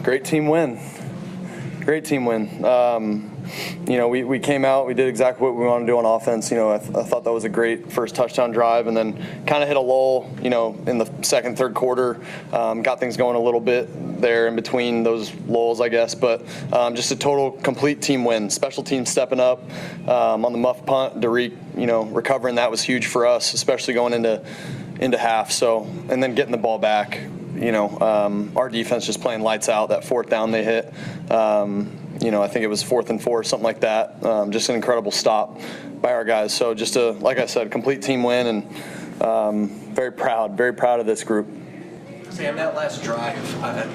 Great team win. Great team win. We came out, we did exactly what we wanted to do on offense. I thought that was a great first touchdown drive, and then kind of hit a lull, in the second, third quarter. Got things going a little bit there in between those lulls, I guess. But just a total, complete team win. Special teams stepping up on the muff punt. Derek, recovering, that was huge for us, especially going into half. So, and then getting the ball back. Our defense just playing lights out. That fourth down they hit. I think it was 4th and 4, something like that. Just an incredible stop by our guys. So just like I said, complete team win, and very proud of this group. Sam, that last drive,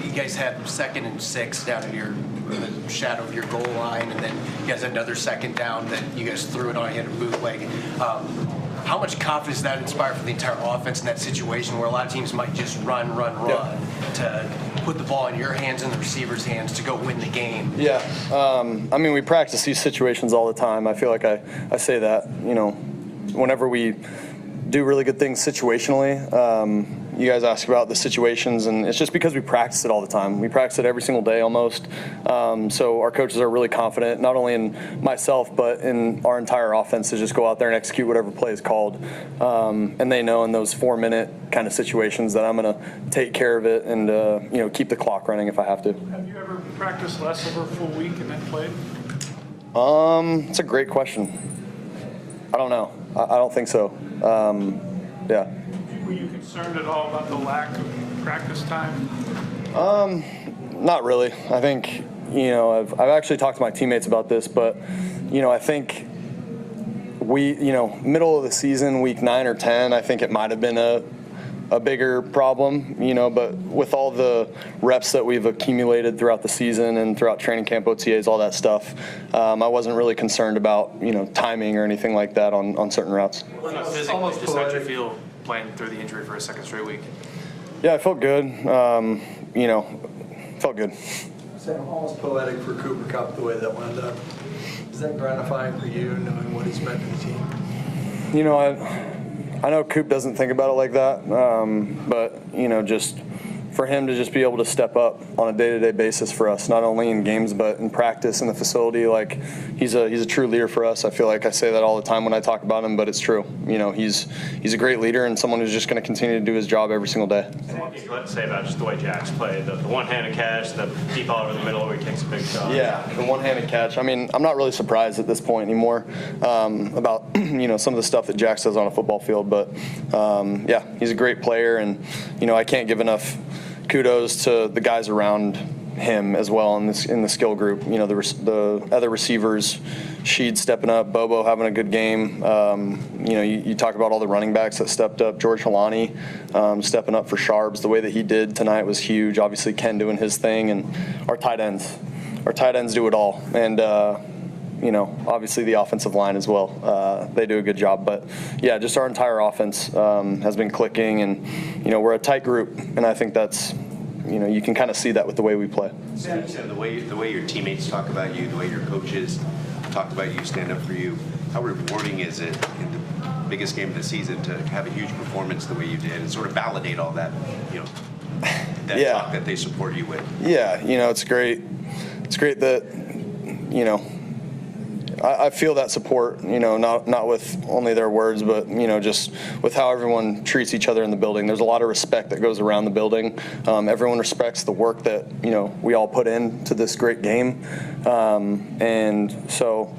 you guys had 2nd and 6 down in the shadow of your goal line, and then you guys had another 2nd down that you guys threw it on, you had a bootleg. How much confidence does that inspire for the entire offense in that situation where a lot of teams might just run to put the ball in your hands and the receiver's hands to go win the game? Yeah. We practice these situations all the time. I feel like I say that, whenever we do really good things situationally. You guys ask about the situations, and it's just because we practice it all the time. We practice it every single day almost. So our coaches are really confident, not only in myself, but in our entire offense to just go out there and execute whatever play is called. And they know in those 4-minute kind of situations that I'm going to take care of it and, keep the clock running if I have to. Have you ever practiced less over a full week and then played? It's a great question. I don't know. I don't think so. Yeah. Were you concerned at all about the lack of practice time? Not really. I think, I've actually talked to my teammates about this, but, I think we, middle of the season, week 9 or 10, I think it might have been a bigger problem, but with all the reps that we've accumulated throughout the season and throughout training camp, OTAs, all that stuff, I wasn't really concerned about, timing or anything like that on certain routes. Physically, just how'd you feel playing through the injury for a second straight week? Yeah, I felt good. Felt good. Sam, almost poetic for Cooper Kupp the way that wound up. Is that gratifying for you, knowing what he's meant to the team? I know Coop doesn't think about it like that, but just for him to just be able to step up on a day-to-day basis for us, not only in games but in practice in the facility, like he's a true leader for us. I feel like I say that all the time when I talk about him, but it's true. He's a great leader and someone who's just going to continue to do his job every single day. Let's say about just the way Jack's played, the one-handed catch, the deep ball over the middle where he takes a big shot. Yeah, the one-handed catch. I'm not really surprised at this point anymore about some of the stuff that Jack does on a football field, but yeah, he's a great player, and I can't give enough kudos to the guys around him as well in the skill group. The other receivers, Sheed stepping up, Bobo having a good game. You talk about all the running backs that stepped up. George Halani stepping up for Sharps. The way that he did tonight was huge. Obviously, Ken doing his thing, and our tight ends. Our tight ends do it all, and obviously the offensive line as well. They do a good job, but yeah, just our entire offense has been clicking, and we're a tight group, and I think that's you can kind of see that with the way we play. Sam, the way your teammates talk about you, the way your coaches talk about you, stand up for you, how rewarding is it in the biggest game of the season to have a huge performance the way you did and sort of validate all that, talk that they support you with? Yeah, it's great. It's great that, I feel that support, not with only their words, but, just with how everyone treats each other in the building. There's a lot of respect that goes around the building. Everyone respects the work that, we all put into this great game. And so,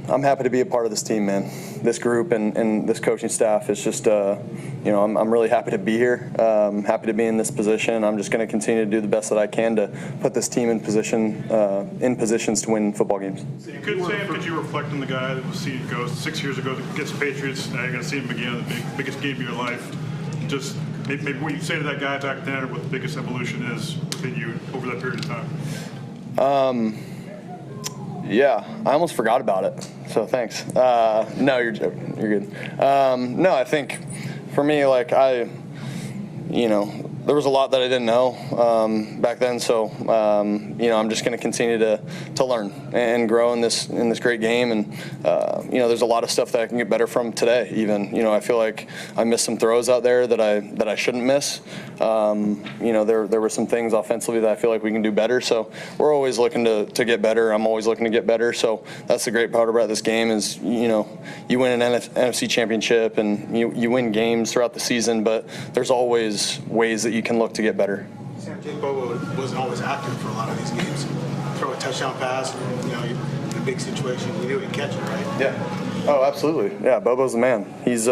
I'm happy to be a part of this team, man. This group and this coaching staff is just, I'm really happy to be here. Happy to be in this position. I'm just going to continue to do the best that I can to put this team in positions to win football games. Could you reflect on the guy that was seeing go 6 years ago against the Patriots? Now you're going to see him again in the biggest game of your life. Just maybe what you say to that guy back then, or what the biggest evolution is within you over that period of time. Yeah, I almost forgot about it, so thanks. No, you're good. No, I think for me, like there was a lot that I didn't know back then. So I'm just going to continue to learn and grow in this great game. And there's a lot of stuff that I can get better from today. Even I feel like I missed some throws out there that I shouldn't miss. There were some things offensively that I feel like we can do better. So we're always looking to get better. I'm always looking to get better. So that's the great part about this game is you win an NFC championship and you win games throughout the season, but there's always ways that you can look to get better. Sam, Jake Bobo wasn't always active for a lot of these games. Throw a touchdown pass, and, in a big situation, you knew he'd catch it, right? Yeah. Oh, absolutely. Yeah, Bobo's the man. He's,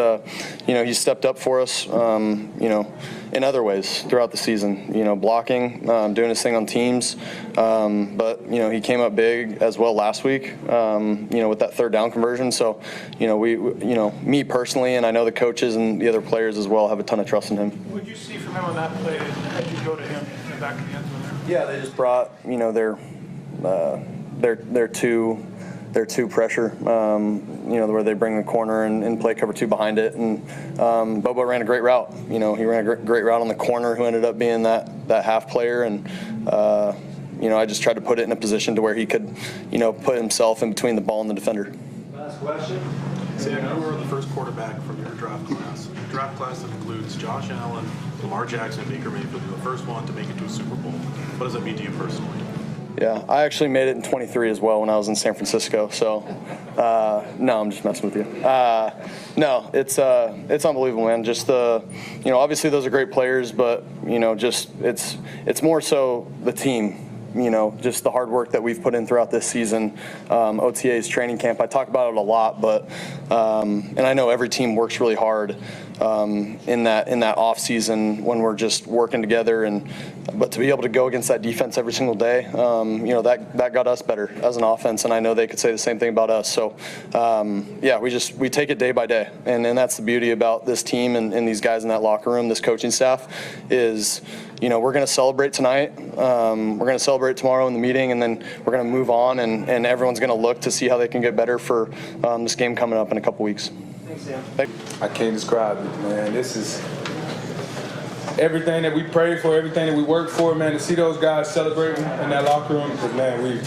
he's stepped up for us, in other ways throughout the season. Blocking, doing his thing on teams, but he came up big as well last week. With that third down conversion. So, me personally, and I know the coaches and the other players as well have a ton of trust in him. What did you see from him on that play? How'd you go to him and back in the end zone there? Yeah, they just brought their two pressure, where they bring the corner and play cover two behind it. And Bobo ran a great route. He ran a great route on the corner who ended up being that half player. And, I just tried to put it in a position to where he could, put himself in between the ball and the defender. Last question. Sam, you were the first quarterback from your draft class. A draft class that includes Josh Allen, Lamar Jackson, and Baker Mayfield. You're the first one to make it to a Super Bowl. What does that mean to you personally? Yeah, I actually made it in 23 as well when I was in San Francisco. So, no, I'm just messing with you. No, it's unbelievable, man. Just obviously those are great players, but it's more so the team. Just the hard work that we've put in throughout this season, OTA's training camp. I talk about it a lot, but and I know every team works really hard in that off season when we're just working together. But to be able to go against that defense every single day, that got us better as an offense, and I know they could say the same thing about us. So we take it day by day, and that's the beauty about this team and these guys in that locker room, this coaching staff, is we're going to celebrate tonight. We're going to celebrate tomorrow in the meeting, and then we're going to move on, and everyone's going to look to see how they can get better for this game coming up in a couple weeks. Thanks, Sam. I can't describe it, man. This is everything that we prayed for, everything that we worked for, man. To see those guys celebrating in that locker room, because, man, we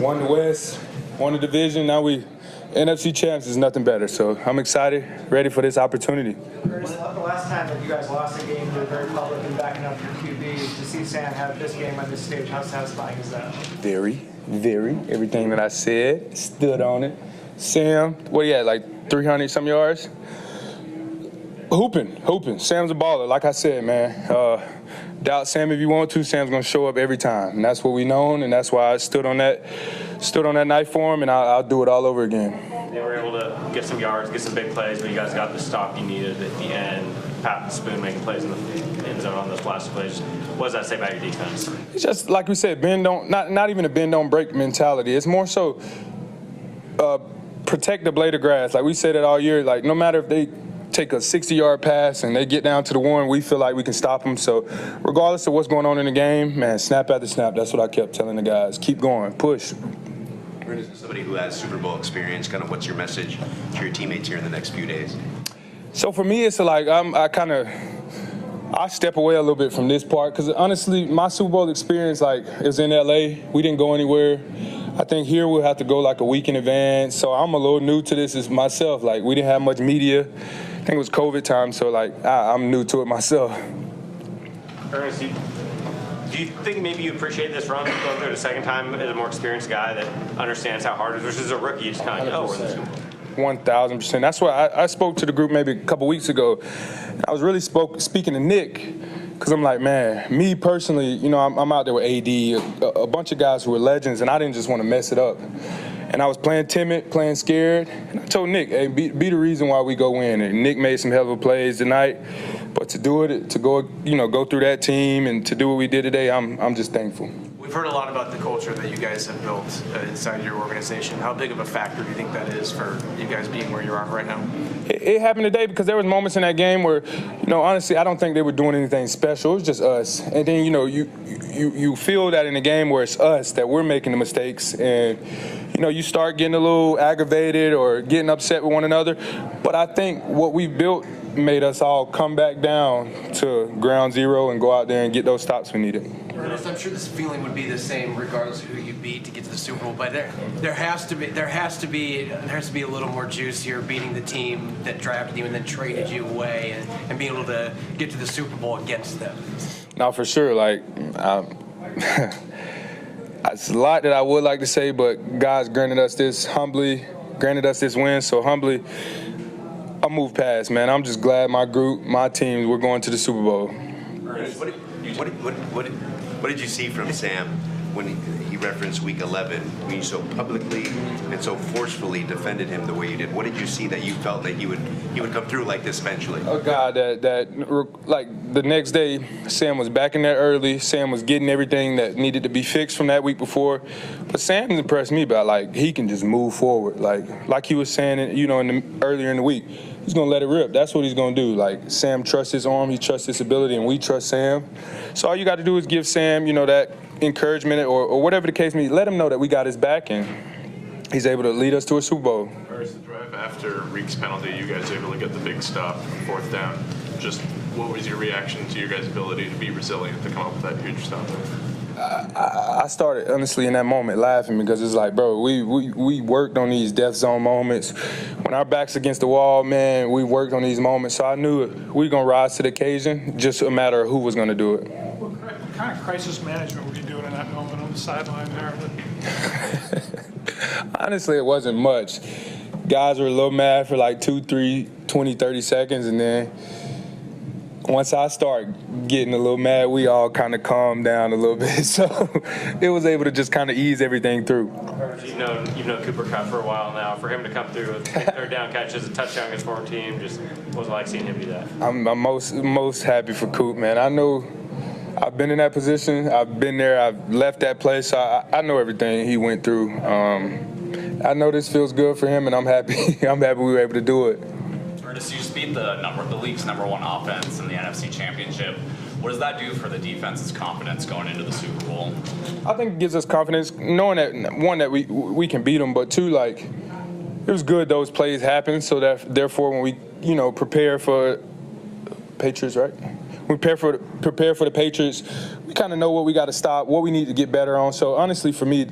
won the West, won the division. Now we NFC champs is nothing better. So I'm excited, ready for this opportunity. Curtis, the last time that you guys lost a game, you were very public in backing up your QB. To see Sam have this game on this stage, how satisfying is that? Very, very. Everything that I said, stood on it. Sam, what do you had, like 300-some yards? Hooping. Sam's a baller. Like I said, man, doubt Sam if you want to. Sam's going to show up every time. And that's what we known, and that's why I stood on that night for him, and I'll do it all over again. They were able to get some yards, get some big plays, but you guys got the stop you needed at the end. Pat Spoon making plays in the end zone on those last plays. What does that say about your defense? It's just like we said, not even a bend don't break mentality. It's more so protect the blade of grass. Like we said it all year. Like no matter if they take a 60-yard pass and they get down to the one, we feel like we can stop them. So regardless of what's going on in the game, man, snap after snap. That's what I kept telling the guys. Keep going, push. Somebody who has Super Bowl experience, kind of what's your message to your teammates here in the next few days? So for me, it's like I step away a little bit from this part because honestly, my Super Bowl experience is in LA. We didn't go anywhere. I think here we'll have to go like a week in advance. So I'm a little new to this as myself. Like we didn't have much media. I think it was COVID time, so I'm new to it myself. Ernest, do you think maybe you appreciate this run going through the second time as a more experienced guy that understands how hard it is versus a rookie? You just kind of we're in this. 1,000%. That's why I spoke to the group maybe a couple weeks ago. I was really speaking to Nick because I'm like, man, me personally, I'm out there with AD, a bunch of guys who were legends, and I didn't just want to mess it up. And I was playing timid, playing scared. And I told Nick, hey, be the reason why we go win. And Nick made some hell of a plays tonight. But to do it, to go through that team and to do what we did today, I'm just thankful. We've heard a lot about the culture that you guys have built inside your organization. How big of a factor do you think that is for you guys being where you are right now? It happened today because there was moments in that game where, honestly, I don't think they were doing anything special. It was just us. And then, you feel that in the game where it's us, that we're making the mistakes. And, you start getting a little aggravated or getting upset with one another. But I think what we built made us all come back down to ground zero and go out there and get those stops we needed. Ernest, I'm sure this feeling would be the same regardless of who you beat to get to the Super Bowl, but there has to be a little more juice here, beating the team that drafted you and then traded you away, and being able to get to the Super Bowl against them. Now, for sure, like, it's a lot that I would like to say, but God's granted us this win, so humbly, I'll move past, man. I'm just glad my group, my team, we're going to the Super Bowl. Ernest, what did you see from Sam when he referenced Week 11, when you so publicly and so forcefully defended him the way you did? What did you see that you felt that he would come through like this eventually? A guy that like the next day, Sam was back in there early. Sam was getting everything that needed to be fixed from that week before. But Sam impressed me by, like, he can just move forward. Like he was saying, you know, earlier in the week, he's going to let it rip. That's what he's going to do. Like, Sam trusts his arm, he trusts his ability, and we trust Sam. So all you got to do is give Sam, you know, that encouragement or whatever the case may be. Let him know that we got his back, and he's able to lead us to a Super Bowl. First, the drive after Reek's penalty, you guys able to get the big stop, fourth down. Just what was your reaction to your guys' ability to be resilient to come up with that huge stop? I started, honestly, in that moment laughing because it's like, bro, we worked on these death zone moments. When our back's against the wall, man, we worked on these moments. So I knew we were going to rise to the occasion, just a matter of who was going to do it. What kind of crisis management were you doing in that moment on the sideline there? Honestly, it wasn't much. Guys were a little mad for like 2, 3, 20, 30 seconds, and then once I start getting a little mad, we all kind of calmed down a little bit. So it was able to just kind of ease everything through. You've known Cooper Kupp for a while now. For him to come through with third down catches, a touchdown against former team, just what was it like seeing him do that? I'm most happy for Coop, man. I know I've been in that position. I've been there. I've left that place. So I know everything he went through. I know this feels good for him, and I'm happy. I'm happy we were able to do it. Ernest, you just beat the league's number one offense in the NFC Championship. What does that do for the defense's confidence going into the Super Bowl? I think it gives us confidence, knowing that, one, that we can beat them, but two, like, it was good those plays happened, so that therefore when we, you know, prepare for Patriots, right? We prepare for the Patriots, we kind of know what we got to stop, what we need to get better on. So honestly, for me,